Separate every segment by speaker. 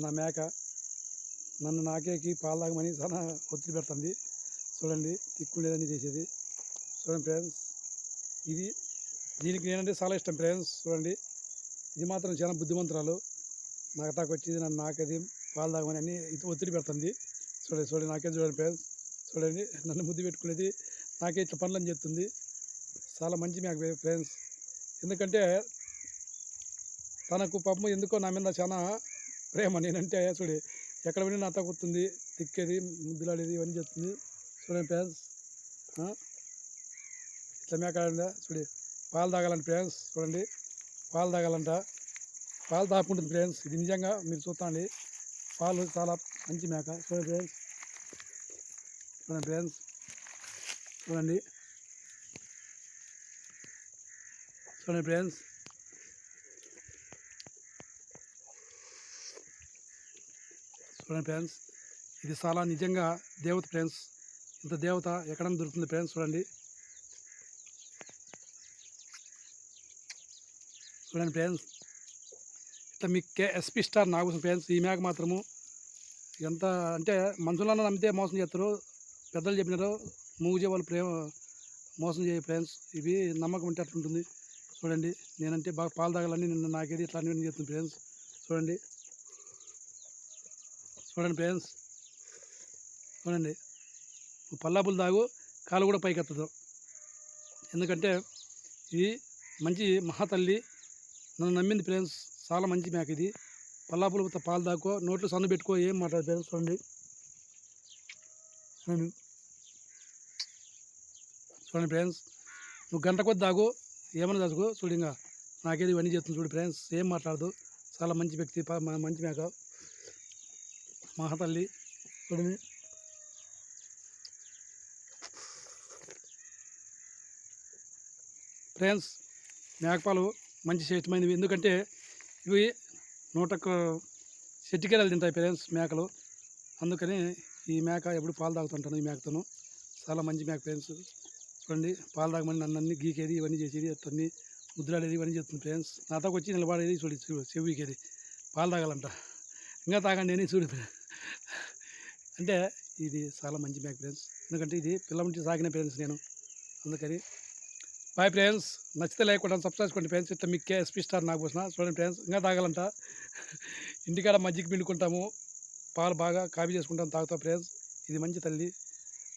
Speaker 1: నా మేక నన్ను నాకేకి పాలు తాగమని చాలా ఒత్తిడి పెడుతుంది. చూడండి తిక్కు లేదని చేసేది. చూడండి ఫ్రెండ్స్, ఇది దీనికి నేనంటే చాలా ఇష్టం ఫ్రెండ్స్. చూడండి ఇది మాత్రం చాలా బుద్ధిమంతురాలు. నాకటాకు వచ్చింది నన్ను నాకేది పాలు తాగమని అన్ని ఒత్తిడి పెడుతుంది. చూడండి నాకే చూడండి ఫ్రెండ్స్. చూడండి నన్ను ముద్దు పెట్టుకునేది, నాకే ఇట్లా పనులని చెప్తుంది. చాలా మంచి మేక ఫ్రెండ్స్. ఎందుకంటే తనకు పాపం ఎందుకో నా మీద చాలా ప్రేమ. నేనంటే చూడు ఎక్కడ పోయినా నాతో కూర్చుంది, తిక్కేది, ముద్దులాడేది ఇవన్నీ చెప్తుంది. చూడండి ఫ్రెండ్స్, ఇట్లా మేక చూడు పాలు తాగాలంట ఫ్రెండ్స్. చూడండి పాలు తాగాలంట, పాలు తాగుకుంటుంది ఫ్రెండ్స్. ఇది నిజంగా మీరు చూడండి, పాలు చాలా మంచి మేక. చూడండి ఫ్రెండ్స్, చూడండి ఫ్రెండ్స్. చూడండి ఫ్రెండ్స్, ఇది చాలా నిజంగా దేవత ఫ్రెండ్స్. ఇంత దేవత ఎక్కడైనా దొరుకుతుంది ఫ్రెండ్స్. చూడండి ఫ్రెండ్స్, ఇట్లా మీ ఎస్పీ స్టార్ నాగభూషణం ఫ్రెండ్స్. ఈ మేక మాత్రము ఎంత అంటే మనుషులన్నా నమ్మితే మోసం చేస్తారు. పెద్దలు చెప్పినారు మూజే వాళ్ళు ప్రేమ మోసం చేయ ఫ్రెండ్స్. ఇవి నమ్మకం ఉంటే అట్లుంటుంది. చూడండి నేనంటే బాగా పాలు తాగాలని నిన్న నాకేది ఇట్లా అన్ని చెప్తుంది ఫ్రెండ్స్. చూడండి ఫ్రెండ్స్, చూడండి పల్లాపులు తాగు కాలు కూడా పైకి ఎత్తదు. ఎందుకంటే ఇది మంచి మహాతల్లి, నన్ను నమ్మింది ఫ్రెండ్స్. చాలా మంచి మేక ఇది. పల్లాపులు పాలు తాకో, నోట్లో సన్ను పెట్టుకో, ఏం మాట్లాడు ఫ్రెండ్స్. చూడండి ఫ్రెండ్స్, నువ్వు గంట కొద్ది తాగు, ఏమన్నా తాగు. చూడు ఇంకా నాకేది ఇవన్నీ చెప్తుంది. చూడు ఫ్రెండ్స్, ఏం మాట్లాడదు. చాలా మంచి వ్యక్తి, మంచి మేక, మహాతల్లి. చూడండి ఫ్రెండ్స్, మేకపాలు మంచి శ్రేష్టమైనవి. ఎందుకంటే ఇవి 100 చెట్టుకేరాలు తింటాయి ఫ్రెండ్స్ మేకలు. అందుకని ఈ మేక ఎప్పుడు పాలు తాగుతుంటాను. ఈ మేకతోను చాలా మంచి మేక ఫ్రెండ్స్. చూడండి పాలు తాగమని నన్ను అన్ని గీకేది, ఇవన్నీ చేసేది, అట్లన్నీ ముద్దులాడేది, ఇవన్నీ చెప్తుంది ఫ్రెండ్స్. నాతో వచ్చి నిలబడేది. చూడు చెవికేది, పాలు తాగాలంట. ఇంకా తాగండి అని చూడు. అంటే ఇది చాలా మంచి మేక ఫ్రెండ్స్. ఎందుకంటే ఇది పిల్ల నుంచి సాగిన ఫ్రెండ్స్ నేను. అందుకని బాయ్ ఫ్రెండ్స్. నచ్చితే లైక్ కొట్టండి, సబ్స్క్రైబ్ చేసుకోండి ఫ్రెండ్స్. ఇట్లా మీకు ఎస్పీ స్టార్ నాగభూషణ. చూడండి ఫ్రెండ్స్, ఇంకా తాగాలంట. ఇంటికాడ మజ్జిగ పిండుకుంటాము, పాలు బాగా కాఫీ చేసుకుంటాం, తాగుతాం ఫ్రెండ్స్. ఇది మంచి తల్లి.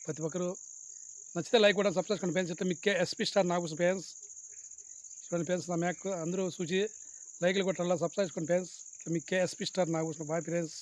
Speaker 1: ప్రతి ఒక్కరు నచ్చితే లైక్ కొట్టండి, సబ్స్క్రైబ్ చేసుకోండి ఫ్రెండ్స్. ఇట్లా మీకు ఎస్పీ స్టార్ నాగభూషణ ఫ్రెండ్స్. చూడండి ఫ్రెండ్స్, నా మేక అందరూ చూసి లైక్లు కొట్టాలా, సబ్స్క్రైబ్ చేసుకోండి ఫ్రెండ్స్. ఇట్లా మీకు SP star Nagabhushana. Bye friends.